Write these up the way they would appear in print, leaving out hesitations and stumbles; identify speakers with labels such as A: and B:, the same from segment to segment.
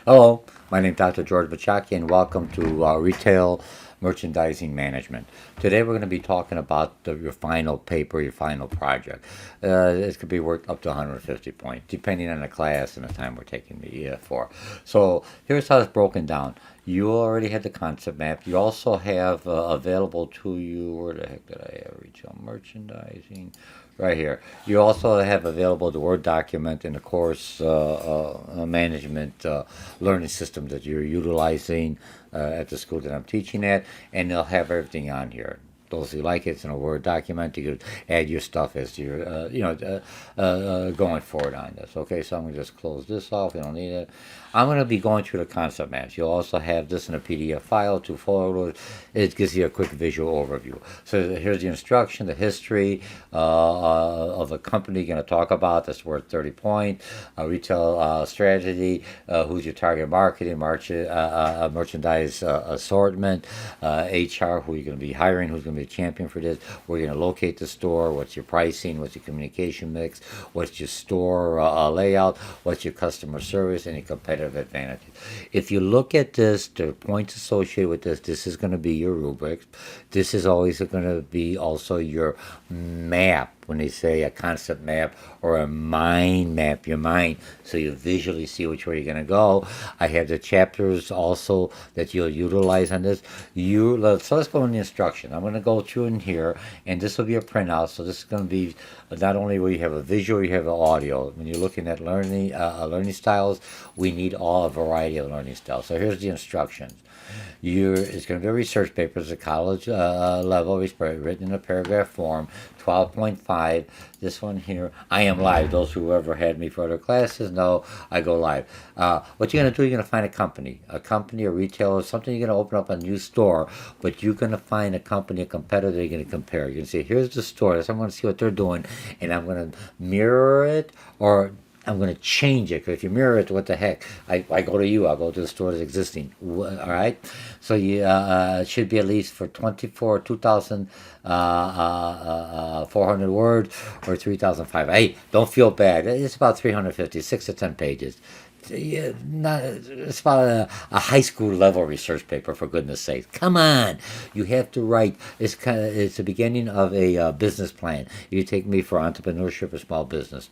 A: Hello, my name is Dr. George Mochocki, and welcome to Retail Merchandising Management. Today we're going to be talking about your final paper, your final project. It could be worth up to 150 points, depending on the class and the time we're taking the for. So here's how it's broken down. You already had the concept map. You also have available to you, where the heck did I have? Retail Merchandising. Right here. You also have available the Word document and the course management learning system that you're utilizing at the school that I'm teaching at, and they'll have everything on here. Those who like it, it's in a Word document. You could add your stuff as you're, going forward on this. Okay, so I'm going to just close this off. We don't need it. I'm going to be going through the concept maps. You'll also have this in a PDF file, 2 photos. It gives you a quick visual overview. So here's the instruction, the history of the company you're going to talk about. That's worth 30 points. Retail strategy, who's your target marketing, merchandise assortment, HR, who you're going to be hiring, who's going to be a champion for this, where you're going to locate the store, what's your pricing, what's your communication mix, what's your store layout, what's your customer service, and your competitive advantages. If you look at this, the points associated with this, this is going to be your rubrics. This is always going to be also your map. When they say a concept map or a mind map, your mind, so you visually see which way you're going to go. I have the chapters also that you'll utilize on this. So let's go in the instruction. I'm going to go through in here, and this will be a printout. So this is going to be not only where you have a visual, you have an audio. When you're looking at learning styles, we need a variety of learning styles. So here's the instructions. It's going to be a research paper. It's a college level, written in a paragraph form, 12.5. This one here, I am live. Those who ever had me for other classes know I go live. What you're going to do, you're going to find a company, a retailer, something you're going to open up a new store, but you're going to find a company, a competitor you're going to compare. You're going to say, here's the store. So I'm going to see what they're doing, and I'm going to mirror it, or I'm going to change it. Because if you mirror it, what the heck? I go to you. I'll go to the store that's existing. All right. So it should be at least for 2,400 words or 3,005. Hey, don't feel bad. It's about 350, 6 to 10 pages. Yeah, it's about a high school level research paper, for goodness sake. Come on, you have to write. It's the beginning of a business plan. You take me for entrepreneurship or small business.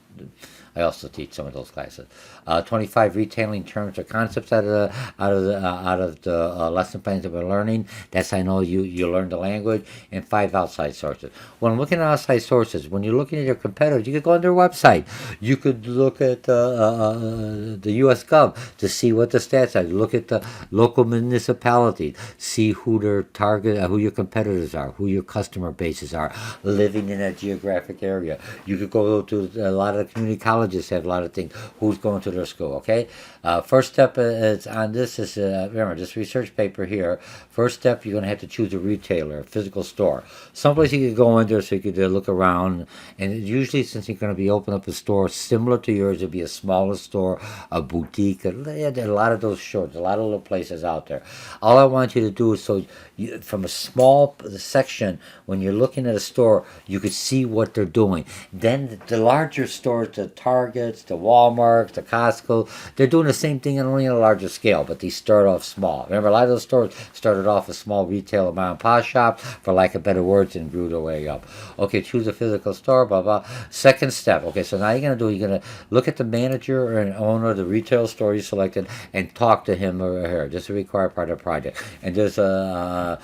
A: I also teach some of those classes. 25 retailing terms or concepts out of the lesson plans that we're learning. That's, I know you learned the language. And 5 outside sources. When I'm looking at outside sources, when you're looking at your competitors, you could go on their website. You could look at the U.S. Gov to see what the stats are. Look at the local municipalities. See who their target, who your competitors are, who your customer bases are, living in that geographic area. You could go to a lot of the community colleges have a lot of things. Who's going to their school? Okay. First step is on this is remember this research paper here. First step, you're going to have to choose a retailer, a physical store, someplace you could go in there so you could look around. And usually, since you're going to be opening up a store similar to yours, it'll be a smaller store, a boutique. There are a lot of those stores, a lot of little places out there. All I want you to do is from a small section, when you're looking at a store, you could see what they're doing. Then the larger stores, the Targets, the Walmarts, the Costco, they're doing the same thing on only on a larger scale, but they start off small. Remember, a lot of those stores started off as small retail mom and pop shop, for lack of better words, and grew their way up. Okay, choose a physical store, blah, blah. Second step. Okay, so now you're going to look at the manager or an owner of the retail store you selected and talk to him or her. This is a required part of the project. And there's an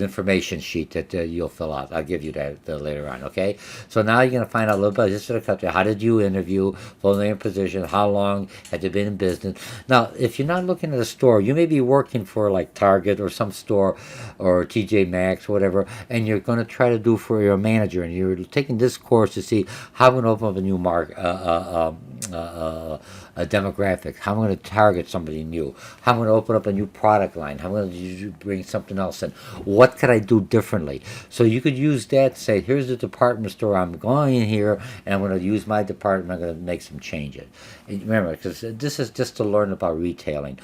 A: information sheet that you'll fill out. I'll give you that later on, okay? So now you're going to find out a little bit. This is how did you interview, full name, position, how long had you been in business? Now, if you're not looking at a store, you may be working for like Target or some store or TJ Maxx, whatever, and you're going to try to do for your manager, and you're taking this course to see how I'm going to open up a new a demographic, how I'm going to target somebody new, how I'm going to open up a new product line, how I'm going to bring something else in, what could I do differently? So you could use that to say, here's the department store I'm going in here, and I'm going to use my department, I'm going to make some changes. And remember, because this is just to learn about retailing.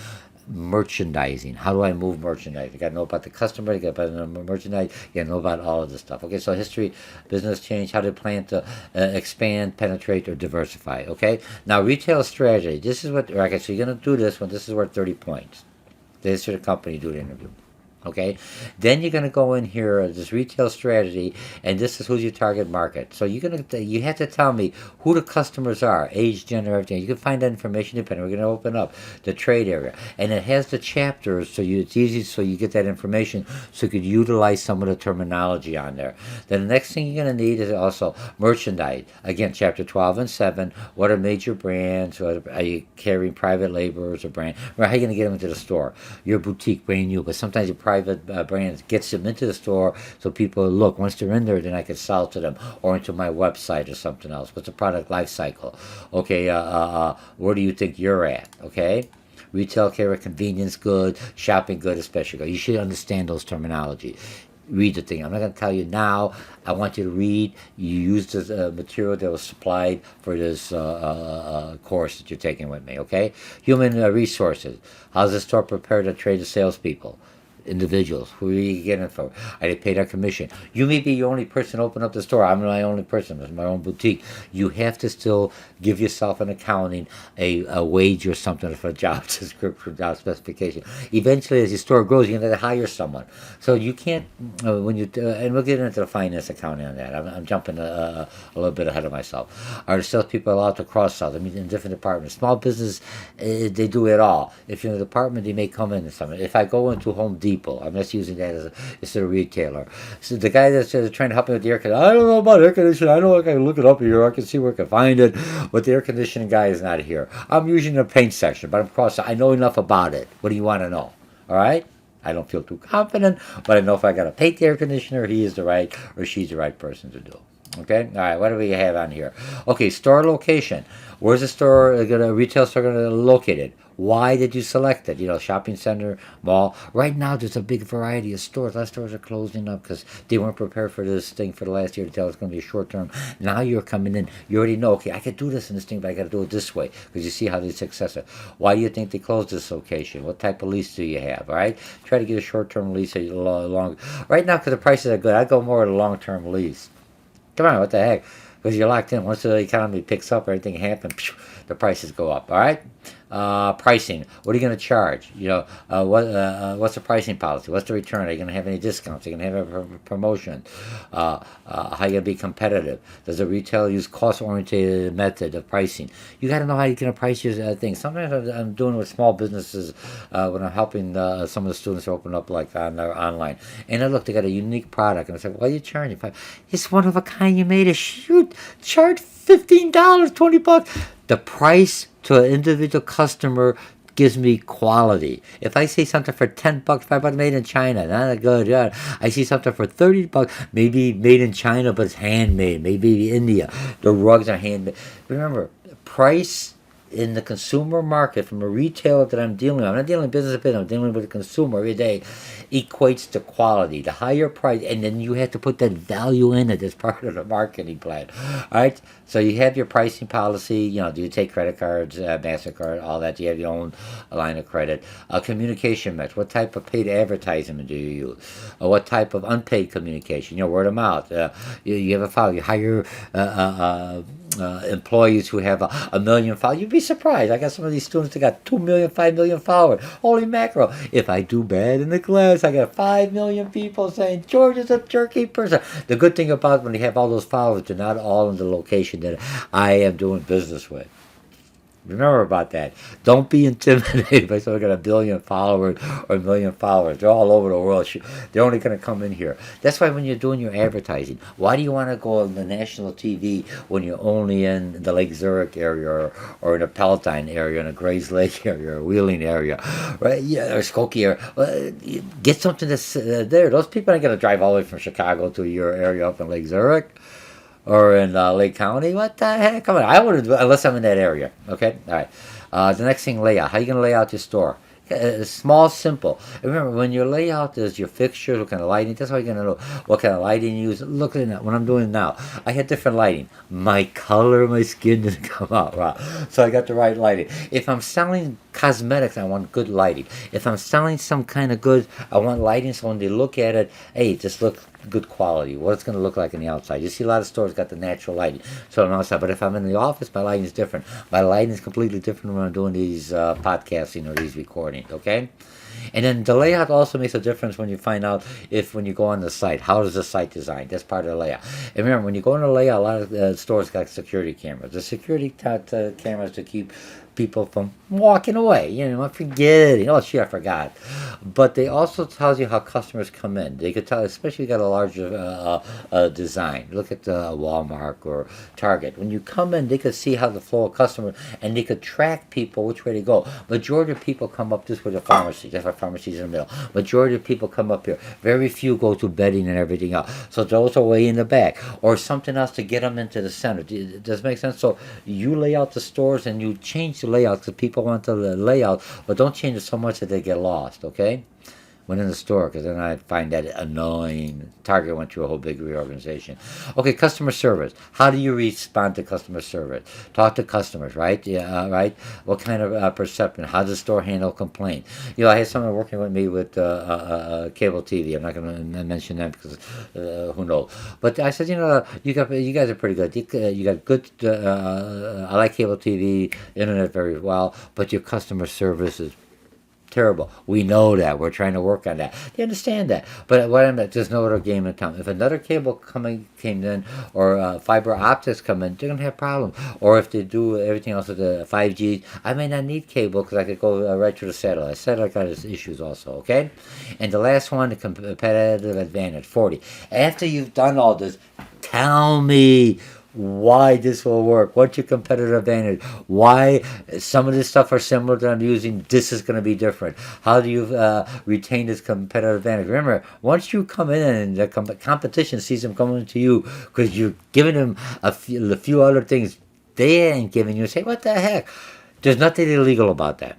A: merchandising. How do I move merchandise? You got to know about the customer. You got to know about merchandise. You got to know about all of this stuff. Okay, so history, business change, how to plan to expand, penetrate, or diversify. Okay, now retail strategy. This is what. Okay, so you're gonna do this one. This is worth 30 points. This is the company do the interview. Okay, then you're going to go in here this retail strategy, and this is who's your target market. So you have to tell me who the customers are, age, gender, everything. You can find that information depending. We're going to open up the trade area, and it has the chapters, so it's easy, so you get that information, so you could utilize some of the terminology on there. Then the next thing you're going to need is also merchandise. Again, chapter 12 and 7. What are major brands? Are you carrying private labels or brand? Or how are you going to get them into the store? Your boutique, brand new, but sometimes your private brands gets them into the store, so people look. Once they're in there, then I can sell to them or into my website or something else. What's the product life cycle? Okay, where do you think you're at? Okay, retail care, convenience good, shopping good, especially good. You should understand those terminology. Read the thing. I'm not going to tell you now. I want you to read. You use the material that was supplied for this course that you're taking with me. Okay, human resources. How's the store prepared to trade the salespeople? Individuals. Who are you getting it from? Are they paid on commission? You may be the only person open up the store. I'm my only person. It's my own boutique. You have to still give yourself an accounting, a wage or something for a job description, job specification. Eventually, as your store grows, you're going to hire someone. So you can't, when you, and we'll get into the finance accounting on that. I'm jumping a little bit ahead of myself. Are the salespeople allowed to cross-sell? I mean, in different departments. Small business, they do it all. If you're in a department, they may come in and something. If I go into Home Depot, I'm just using that as a retailer. So the guy that's trying to help me with the air conditioning, I don't know about air conditioning. I know I can look it up here. I can see where I can find it. But the air conditioning guy is not here. I'm using the paint section, but I'm cross. I know enough about it. What do you want to know? All right? I don't feel too confident, but I know if I got to paint the air conditioner, he is the right or she's the right person to do. Okay, all right. What do we have on here? Okay, store location. Where's the store? Retail store going to be located? Why did you select it? Shopping center, mall. Right now, there's a big variety of stores. A lot of stores are closing up because they weren't prepared for this thing for the last year to tell it's going to be short term. Now you're coming in. You already know, okay, I could do this in this thing, but I got to do it this way because you see how they're successful. Why do you think they closed this location? What type of lease do you have? All right, try to get a short term lease. Long. Right now, because the prices are good, I go more with a long term lease. Come on, what the heck? Because you're locked in. Once the economy picks up, everything happens, the prices go up. All right. Pricing. What are you going to charge? What's the pricing policy? What's the return? Are you going to have any discounts? Are you going to have a promotion? How are you going to be competitive? Does the retailer use cost-oriented method of pricing? You got to know how you're going to price your things. Sometimes I'm doing with small businesses when I'm helping some of the students open up like online. And I look, they got a unique product, and I say, "What are you charging? It's one of a kind. You made a shoot. Charge $15, $20. The price to an individual customer gives me quality. If I see something for $10, $5 made in China, not good. Yeah. I see something for $30, maybe made in China, but it's handmade. Maybe India. The rugs are handmade. Remember, price in the consumer market from a retailer that I'm dealing with. I'm not dealing with business, I'm dealing with a consumer every day. Equates to quality, the higher price, and then you have to put that value in it as part of the marketing plan. All right. So you have your pricing policy. Do you take credit cards, MasterCard, all that? Do you have your own line of credit? Communication mix. What type of paid advertising do you use? What type of unpaid communication? Word of mouth. You have a file. You hire employees who have a million followers. You'd be surprised. I got some of these students that got 2 million, 5 million followers. Holy mackerel. If I do bad in the class, I got 5 million people saying, George is a jerky person. The good thing about when you have all those followers, they're not all in the location that I am doing business with. Remember about that. Don't be intimidated by someone got a billion followers or a million followers. They're all over the world. They're only going to come in here. That's why when you're doing your advertising, why do you want to go on the national TV when you're only in the Lake Zurich area or in the Palatine area, in the Grays Lake area, or Wheeling area, right? Yeah, or Skokie area. Well, get something that's there. Those people aren't going to drive all the way from Chicago to your area up in Lake Zurich or in Lake County. What the heck? Come on, I wouldn't do it unless I'm in that area. Okay, all right. The next thing, layout. How are you going to lay out your store? Small, simple. And remember, when your layout is your fixtures, what kind of lighting, that's how you're going to know what kind of lighting you use. Look at that. What I'm doing now, I had different lighting. My color, my skin didn't come out right. So I got the right lighting. If I'm selling cosmetics, I want good lighting. If I'm selling some kind of goods, I want lighting so when they look at it, hey, just look good quality. What it's going to look like on the outside. You see a lot of stores got the natural lighting. So on the outside, but if I'm in the office, my lighting is different. My lighting is completely different when I'm doing these podcasting or these recordings. Okay. And then the layout also makes a difference when you find out if when you go on the site, how is the site designed? That's part of the layout. And remember, when you go on the layout, a lot of stores got security cameras. The security cameras to keep people from walking away, forgetting. Oh, shit, I forgot. But they also tells you how customers come in. They could tell, especially if you got a larger design. Look at Walmart or Target. When you come in, they could see how the flow of customers, and they could track people which way to go. Majority of people come up this way to pharmacy. That's why pharmacy's in the middle. Majority of people come up here. Very few go to bedding and everything else. So those are way in the back. Or something else to get them into the center. Does it make sense? So you lay out the stores and you change the layout because people want the layout, but don't change it so much that they get lost, okay? When in the store, because then I find that annoying. Target went through a whole big reorganization. Okay, customer service. How do you respond to customer service? Talk to customers, right? Yeah, right. What kind of perception? How does the store handle complaint? I had someone working with me with cable TV. I'm not going to mention that because who knows. But I said, you guys are pretty good. You got good. I like cable TV, internet very well, but your customer service is terrible. We know that. We're trying to work on that. They understand that. But what I'm at, there's no other game in town. If another cable came in, or fiber optics come in, they're going to have problems. Or if they do everything else with the 5G, I may not need cable because I could go right to the satellite. Satellite got its issues also, okay? And the last one, the competitive advantage, 40. After you've done all this, tell me why this will work. What's your competitive advantage? Why some of this stuff are similar that I'm using, this is going to be different. How do you retain this competitive advantage? Remember, once you come in and the competition sees them coming to you because you're giving them a few other things they ain't giving you, say, what the heck? There's nothing illegal about that.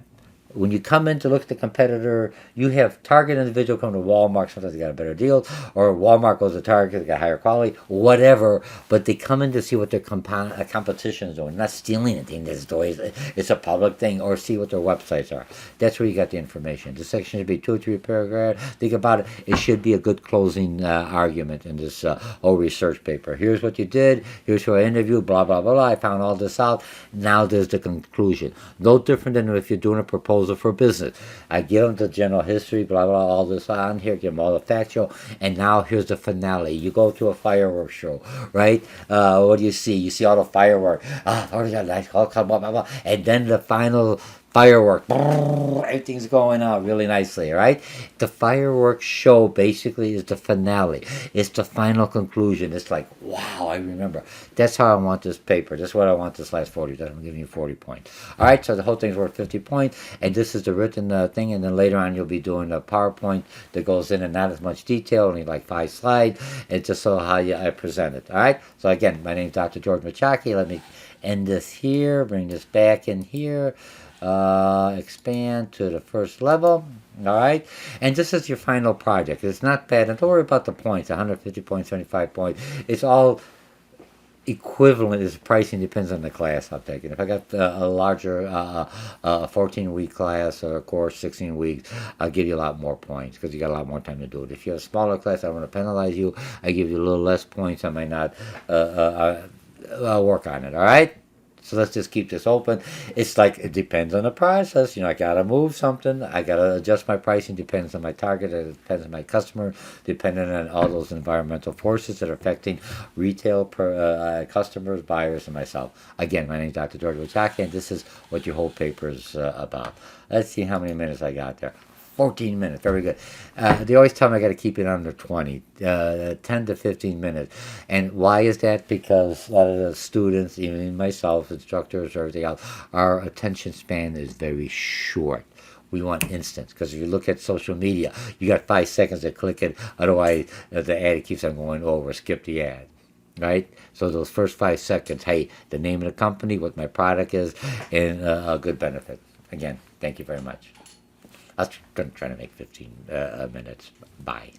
A: When you come in to look at the competitor, you have Target individual come to Walmart. Sometimes they got a better deal, or Walmart goes to Target, they got higher quality, whatever. But they come in to see what their competition is doing. Not stealing anything. It's a public thing, or see what their websites are. That's where you got the information. This section should be 2 or 3 paragraphs. Think about it. It should be a good closing argument in this whole research paper. Here's what you did. Here's who I interviewed. Blah blah blah. I found all this out. Now there's the conclusion. No different than if you're doing a proposal for business. I give them the general history, blah, blah, all this on here, give them all the factual, and now here's the finale. You go to a fireworks show, right? What do you see? You see all the fireworks. Blah, blah, blah, and then the final firework. Everything's going on really nicely, right? The fireworks show basically is the finale. It's the final conclusion. It's like, wow, I remember. That's how I want this paper. That's what I want this last 40. I'm giving you 40 points. All right, so the whole thing's worth 50 points, and this is the written thing, and then later on you'll be doing a PowerPoint that goes in and not as much detail, only like 5 slides. It's just so how I present it. All right, so again, my name's Dr. George Mochocki. Let me end this here, bring this back in here. Expand to the first level. All right, and this is your final project. It's not bad, and don't worry about the points. 150 points, 75 points. It's all equivalent. Is pricing depends on the class I'm taking. If I got a larger 14-week class or a course, 16 weeks, I'll give you a lot more points because you got a lot more time to do it. If you have a smaller class, I don't want to penalize you. I give you a little less points. I might not work on it. All right. So let's just keep this open. It's like, it depends on the process. I got to move something. I got to adjust my pricing. Depends on my target. It depends on my customer. Depending on all those environmental forces that are affecting retail customers, buyers, and myself. Again, my name is Dr. George Mochocki, and this is what your whole paper is about. Let's see how many minutes I got there. 14 minutes, very good. They always tell me I got to keep it under 20, 10 to 15 minutes. And why is that? Because a lot of the students, even myself, instructors, or everything else, our attention span is very short. We want instant, because if you look at social media, you got 5 seconds to click it, otherwise the ad keeps on going over, skip the ad. Right? So those first 5 seconds, hey, the name of the company, what my product is, and a good benefit. Again, thank you very much. I was going to try to make 15 minutes. Bye.